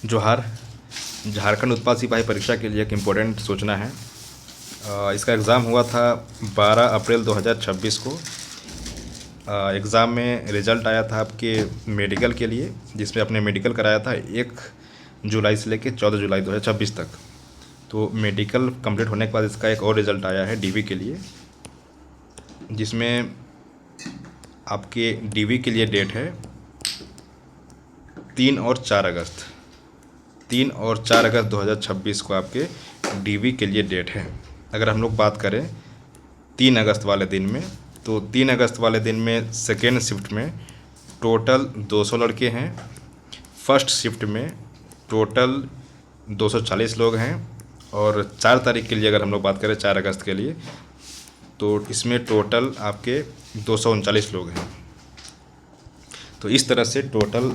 जोहार। झारखंड उत्पाद सिपाही परीक्षा के लिए एक इम्पोर्टेंट सूचना है। इसका एग्ज़ाम हुआ था 12 अप्रैल 2026 को। एग्ज़ाम में रिज़ल्ट आया था आपके मेडिकल के लिए, जिसमें आपने मेडिकल कराया था 1 जुलाई से लेकर 14 जुलाई 2026 तक। तो मेडिकल कंप्लीट होने के बाद इसका एक और रिज़ल्ट आया है डीवी के लिए, जिसमें आपके डीवी के लिए डेट है 3 और 4 अगस्त। 3 और 4 अगस्त 2026 को आपके डीवी के लिए डेट है। अगर हम लोग बात करें 3 अगस्त वाले दिन में, तो 3 अगस्त वाले दिन में सेकेंड शिफ्ट में टोटल 200 लड़के हैं। फर्स्ट शिफ्ट में टोटल 240 लोग हैं। और 4 तारीख के लिए अगर हम लोग बात करें 4 अगस्त के लिए, तो इसमें टोटल आपके 239 लोग हैं। तो इस तरह से टोटल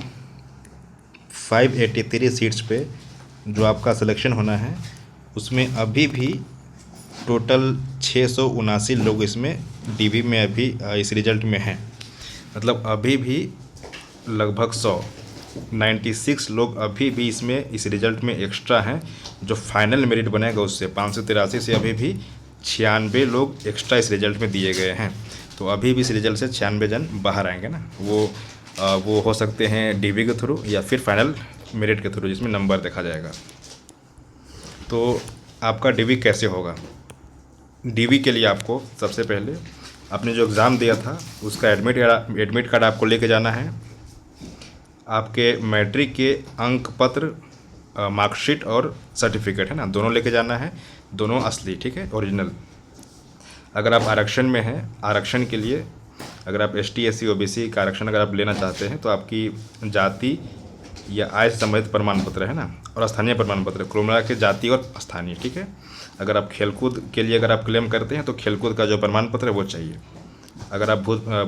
583 सीट्स पे जो आपका सिलेक्शन होना है, उसमें अभी भी टोटल 679 लोग इसमें डीवी में अभी इस रिज़ल्ट में हैं। मतलब अभी भी लगभग 96 लोग अभी भी इसमें इस रिज़ल्ट में एक्स्ट्रा हैं। जो फाइनल मेरिट बनेगा उससे 583 से अभी भी 96 लोग एक्स्ट्रा इस रिज़ल्ट में दिए गए हैं। तो अभी भी इस रिज़ल्ट से 96 जन बाहर आएंगे ना। वो हो सकते हैं डीवी के थ्रू या फिर फाइनल मेरिट के थ्रू, जिसमें नंबर देखा जाएगा। तो आपका डीवी कैसे होगा? डीवी के लिए आपको सबसे पहले आपने जो एग्ज़ाम दिया था उसका एडमिट कार्ड आपको लेके जाना है। आपके मैट्रिक के अंक पत्र, मार्कशीट और सर्टिफिकेट है ना, दोनों लेके जाना है, दोनों असली, ठीक है, ओरिजिनल। अगर आप आरक्षण में हैं, आरक्षण के लिए अगर आप ST SC OBC का आरक्षण अगर आप लेना चाहते हैं, तो आपकी जाति या आय से संबंधित प्रमाण पत्र है ना, और स्थानीय प्रमाण पत्र, कुल मिला के जाति और स्थानीय, ठीक है। अगर आप खेलकूद के लिए अगर आप क्लेम करते हैं तो खेलकूद का जो प्रमाण पत्र है वो चाहिए। अगर आप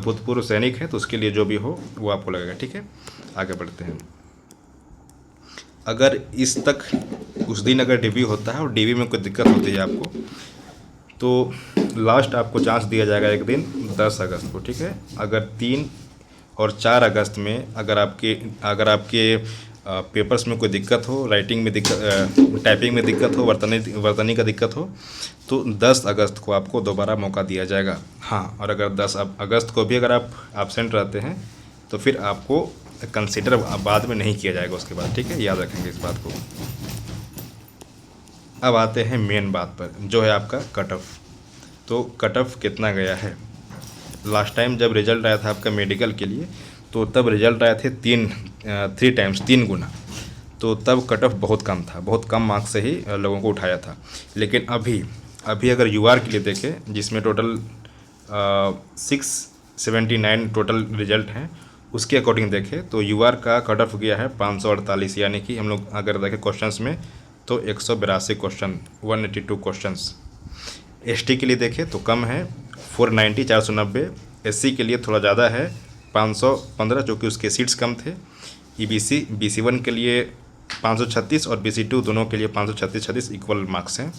भूतपूर्व सैनिक हैं तो उसके लिए जो भी हो वो आपको लगेगा, ठीक है। आगे बढ़ते हैं। अगर इस तक उस दिन अगर डीवी होता है और डीवी में कोई दिक्कत होती है आपको, तो लास्ट आपको चांस दिया जाएगा एक दिन 10 अगस्त को, ठीक है। अगर 3 और 4 अगस्त में अगर आपके पेपर्स में कोई दिक्कत हो, राइटिंग में दिक्कत, टाइपिंग में दिक्कत हो, वर्तनी का दिक्कत हो, तो 10 अगस्त को आपको दोबारा मौका दिया जाएगा। हाँ, और अगर 10 अगस्त को भी अगर आप एब्सेंट रहते हैं तो फिर आपको कंसिडर बाद में नहीं किया जाएगा उसके बाद, ठीक है, याद रखेंगे इस बात को। अब आते हैं मेन बात पर, जो है आपका कट ऑफ। तो कट ऑफ कितना गया है? लास्ट टाइम जब रिज़ल्ट आया था आपका मेडिकल के लिए, तो तब रिज़ल्ट आए थे 3 गुना। तो तब कट ऑफ बहुत कम था, बहुत कम मार्क्स से ही लोगों को उठाया था। लेकिन अभी अगर UR के लिए देखें, जिसमें टोटल 679 टोटल रिज़ल्ट हैं, उसके अकॉर्डिंग देखें तो UR का कट ऑफ गया है 548। यानी कि हम लोग अगर देखें क्वेश्चंस में तो 182 क्वेश्चन, 182 क्वेश्चंस। ST के लिए देखें तो कम है 490, 490। SC के लिए थोड़ा ज़्यादा है 515, जो कि उसके सीट्स कम थे। EBC BC1 के लिए 536 और BC2 दोनों के लिए 536 इक्वल मार्क्स हैं।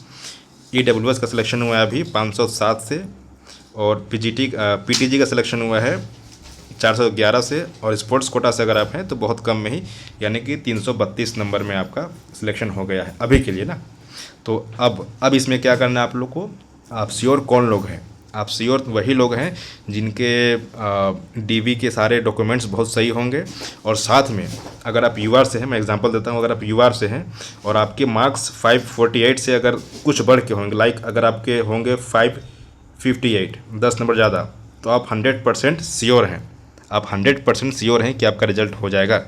EWS का सिलेक्शन हुआ है अभी 507 से, और PTG का सिलेक्शन हुआ है 411 से, और स्पोर्ट्स कोटा से अगर आप हैं तो बहुत कम में ही, यानी कि 332 नंबर में आपका सिलेक्शन हो गया है अभी के लिए ना। तो अब इसमें क्या करना है आप लोग को? आप श्योर कौन लोग हैं? आप श्योर वही लोग हैं जिनके डीवी के सारे डॉक्यूमेंट्स बहुत सही होंगे, और साथ में अगर आप UR से हैं, मैं एग्जांपल देता हूं, अगर आप UR से हैं और आपके मार्क्स 548 से अगर कुछ बढ़ के होंगे, लाइक अगर आपके होंगे 558, 10 नंबर ज़्यादा, तो आप 100% श्योर हैं, आप 100% श्योर हैं कि आपका रिजल्ट हो जाएगा।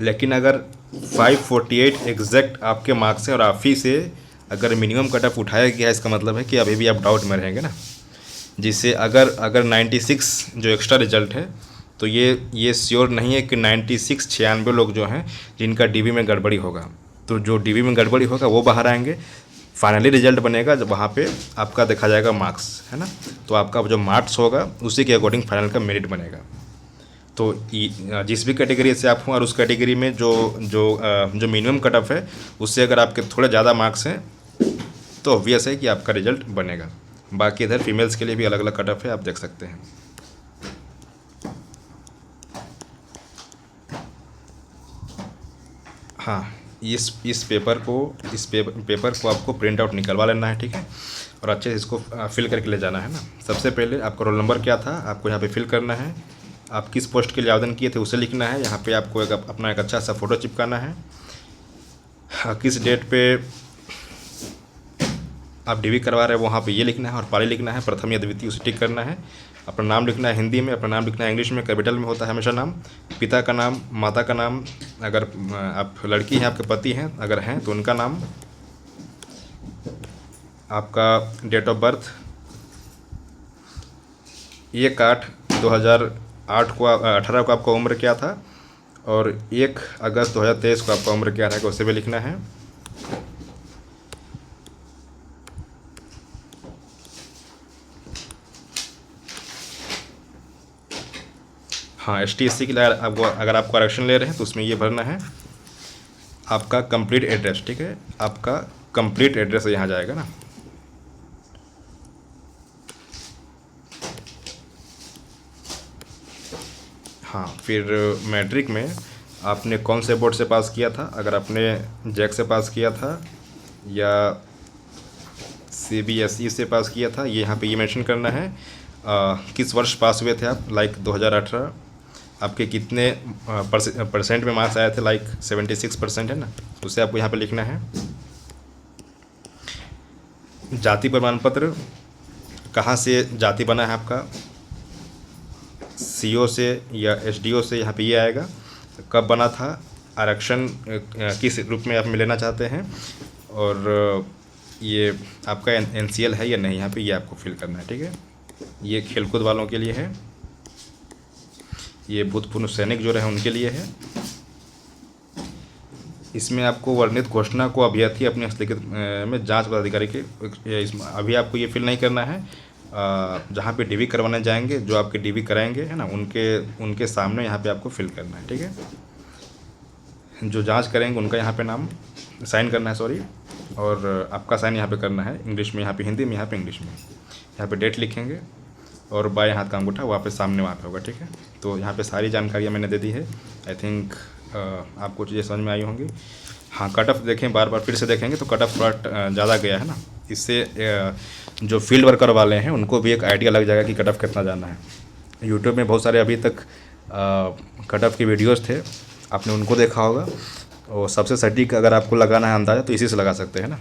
लेकिन अगर 548 एग्जैक्ट आपके मार्क्स हैं और आप ही से अगर मिनिमम कट ऑफ उठाया गया है, इसका मतलब है कि अभी भी आप डाउट में रहेंगे ना। जिससे अगर 96 जो एक्स्ट्रा रिजल्ट है, तो ये श्योर नहीं है कि 96 लोग जो हैं जिनका डीवी में गड़बड़ी होगा, तो जो डीवी में गड़बड़ी होगा वो बाहर आएंगे। फाइनली रिजल्ट बनेगा जब वहाँ पे आपका देखा जाएगा मार्क्स, है ना। तो आपका जो मार्क्स होगा उसी के अकॉर्डिंग फाइनल का मेरिट बनेगा। तो जिस भी कैटेगरी से आप हों और उस कैटेगरी में जो मिनिमम कट ऑफ है उससे अगर आपके थोड़े ज़्यादा मार्क्स हैं तो ऑब्वियस है कि आपका रिजल्ट बनेगा। बाकी इधर फीमेल्स के लिए भी अलग अलग कट ऑफ है, आप देख सकते हैं। हाँ, इस पेपर को आपको प्रिंट आउट निकलवा लेना है, ठीक है। और अच्छे से इसको फिल करके ले जाना है ना। सबसे पहले आपका रोल नंबर क्या था आपको यहाँ पे फिल करना है। आप किस पोस्ट के लिए आवेदन किए थे उसे लिखना है। यहाँ पे आपको अपना एक अच्छा सा फ़ोटो चिपकाना है। किस डेट पे आप डीवी करवा रहे हैं वहाँ पे ये लिखना है और पाली लिखना है, प्रथम या द्वितीय उसे टिक करना है। अपना नाम लिखना है हिंदी में, अपना नाम लिखना है इंग्लिश में, कैपिटल में होता है हमेशा नाम। पिता का नाम, माता का नाम, अगर आप लड़की हैं आपके पति हैं अगर हैं तो उनका नाम, आपका डेट ऑफ बर्थ 1/8/2008 को 18 को आपका उम्र क्या था, और 1 अगस्त 2023 को आपका उम्र क्या रहेगा उसे भी लिखना है। हाँ, ST/SC के लिए अगर आपको आरक्षण ले रहे हैं तो उसमें ये भरना है आपका कंप्लीट एड्रेस, ठीक है। आपका कंप्लीट एड्रेस यहाँ जाएगा ना। हाँ, फिर मैट्रिक में आपने कौन से बोर्ड से पास किया था। अगर आपने जैक से पास किया था या CBSE से पास किया था, ये यहाँ पे ये मेंशन करना है। किस वर्ष पास हुए थे आप, लाइक 2018। आपके कितने परसेंट में मार्क्स आए थे, लाइक 76% है ना, उसे आपको यहाँ पे लिखना है। जाति प्रमाण पत्र कहाँ से जाति बना है आपका, CO से या SDO से, यहाँ पे ये आएगा। कब बना था, आरक्षण किस रूप में आप लेना चाहते हैं, और ये आपका NCL है या नहीं, यहाँ पे ये आपको फिल करना है, ठीक है। ये खेलकूद वालों के लिए है, ये भूतपूर्व सैनिक जो रहे उनके लिए है। इसमें आपको वर्णित घोषणा को अभ्यर्थी अपने हस्तलिखित में जांच पदाधिकारी के इसमें अभी आपको ये फिल नहीं करना है। जहाँ पे DV करवाने जाएंगे, जो आपके DV कराएंगे है ना, उनके सामने यहाँ पे आपको फिल करना है, ठीक है। जो जांच करेंगे उनका यहाँ पे नाम साइन करना है, सॉरी, और आपका साइन यहाँ पे करना है, इंग्लिश में यहाँ पे, हिंदी में यहाँ पे, इंग्लिश में। यहाँ पे डेट लिखेंगे और बाएं हाथ का अंगूठा वहाँ पे सामने वहाँ पे होगा, ठीक है। तो यहाँ पे सारी जानकारियाँ मैंने दे दी है। आई थिंक आपको चीज़ें समझ में आई होंगी। हाँ, कट ऑफ देखें, बार बार फिर से देखेंगे तो कट ऑफ थोड़ा ज़्यादा गया है ना। इससे जो फील्ड वर्कर वाले हैं उनको भी एक आइडिया लग जाएगा कि कट ऑफ कितना जाना है। यूट्यूब में बहुत सारे अभी तक कट ऑफ की वीडियोज़ थे, आपने उनको देखा होगा। और सबसे सटीक अगर आपको लगाना है अंदाज़ा तो इसी से लगा सकते हैं ना।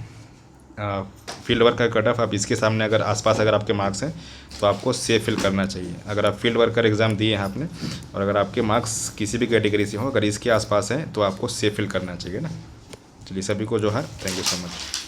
फील्ड वर्क का कट ऑफ आप इसके सामने अगर आसपास अगर आपके मार्क्स हैं तो आपको सेव फिल करना चाहिए। अगर आप फील्ड वर्कर एग्ज़ाम दिए हैं आपने और अगर आपके मार्क्स किसी भी कैटेगरी से हो, अगर इसके आसपास हैं तो आपको सेव फिल करना चाहिए ना। चलिए, सभी को जोहार, थैंक यू सो मच।